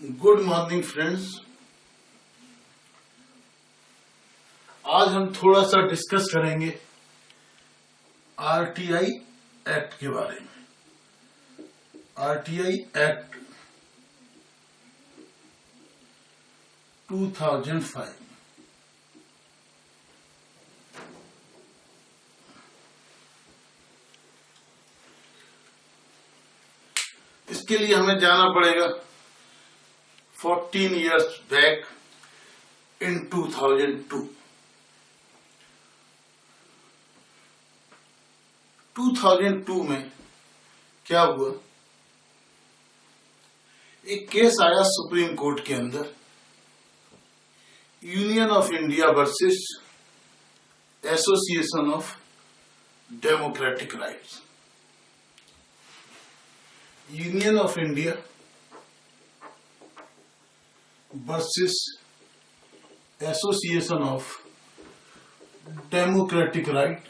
Good morning friends. आज हम थोड़ा सा डिस्कस करेंगे आरटीआई एक्ट के बारे में। RTI act 2005। इसके लिए हमें जाना पड़ेगा 14 years back in 2002। 2002 में क्या हुआ, एक केस आया सुप्रीम कोर्ट के अंदर, Union of India versus Association of Democratic Rights. Union of India versus Association of Democratic right.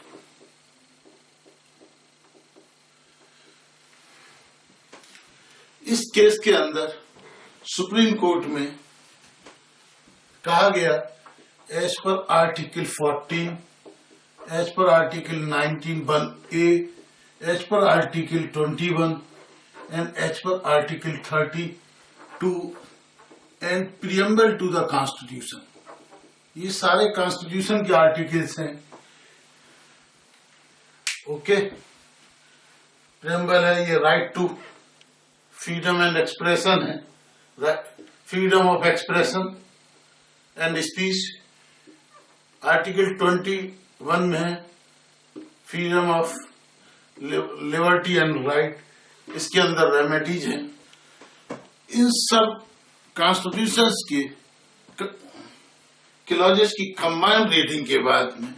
इस केस के अंदर सुप्रीम कोर्ट में कहा गया, as per article 14, as per article 19(1)(a), as per article 21 and as per article 32 and preamble to the constitution. ये सारे constitution के articles हैं। ओके, प्रीएम्बल है, ये right to freedom and expression है, freedom of expression and speech. Article 21 में है freedom of liberty and right, इसके अंदर रेमेडीज हैं। इन सब कॉन्स्टिट्यूशंस के क्लॉजेस की कंबाइंड रीडिंग के बाद में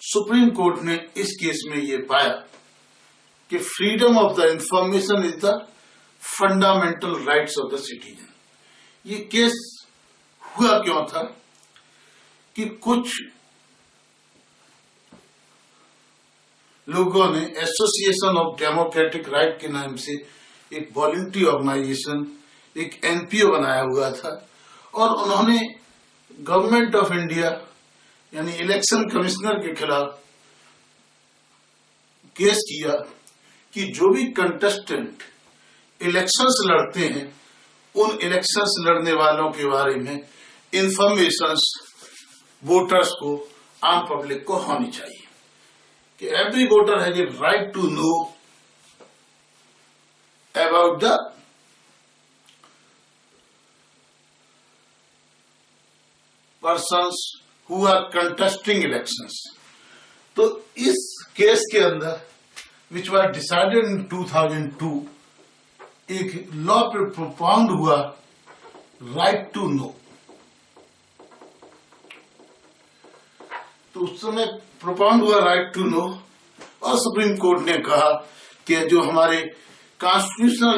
सुप्रीम कोर्ट ने इस केस में ये पाया कि freedom of the information is the fundamental rights of the citizen. ये केस हुआ क्यों था कि कुछ लोगों ने एसोसिएशन ऑफ डेमोक्रेटिक राइट के नाम से एक वॉलंटरी ऑर्गेनाइजेशन, एक एनपीओ बनाया हुआ था, और उन्होंने गवर्नमेंट ऑफ इंडिया यानी इलेक्शन कमिश्नर के खिलाफ केस किया कि जो भी कंटेस्टेंट इलेक्शंस लड़ते हैं, उन इलेक्शंस लड़ने वालों के बारे में इंफॉर्मेशंस वोटर्स को, आम पब्लिक को होनी चाहिए, कि every voter has a right to know about the persons who are contesting elections। तो इस केस के अंदर which was decided in 2002 एक लॉ प्रोपाउंड हुआ, राइट टू नो। तो उस समय प्रोपाउंड हुआ राइट टू नो, और सुप्रीम कोर्ट ने कहा कि जो हमारे कॉन्स्टिट्यूशन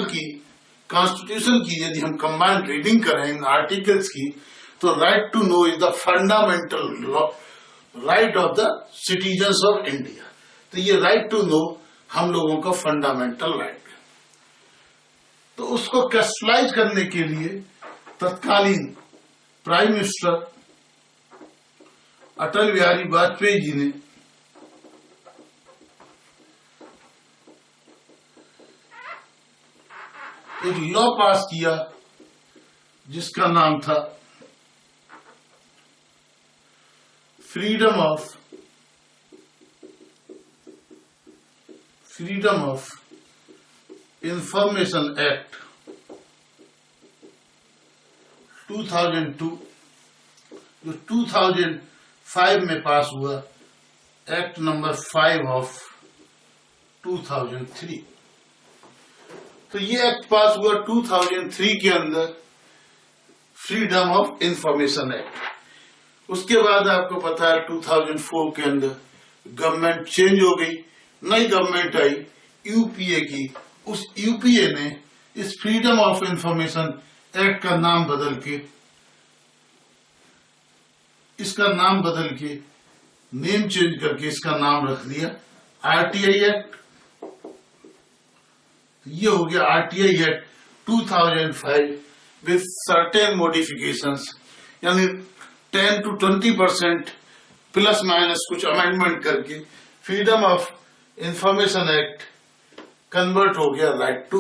की यदि हम कंबाइंड रीडिंग करें इन आर्टिकल्स की, तो right to know is the fundamental right of the citizens of India. तो ये राइट टू नो हम लोगों का फंडामेंटल राइट है। तो उसको क्रिस्टलाइज करने के लिए तत्कालीन प्राइम मिनिस्टर अटल बिहारी वाजपेयी जी ने एक लॉ पास किया जिसका नाम था फ्रीडम ऑफ इंफॉर्मेशन एक्ट 2002, जो 2005 में पास हुआ, एक्ट नंबर 5 ऑफ 2003। तो ये एक्ट पास हुआ 2003 के अंदर, फ्रीडम ऑफ इंफॉर्मेशन एक्ट। उसके बाद आपको पता है 2004 के अंदर गवर्नमेंट चेंज हो गई, नई गवर्नमेंट आई यूपीए की। उस यूपीए ने इस फ्रीडम ऑफ इंफॉर्मेशन एक्ट का नाम बदल के, इसका नाम बदल के, नेम चेंज करके इसका नाम रख दिया आरटीआई एक्ट। ये हो गया RTI act 2005 with certain modifications, यानी 10 to 20% प्लस माइनस कुछ अमेंडमेंट करके freedom of information act convert हो गया राइट टू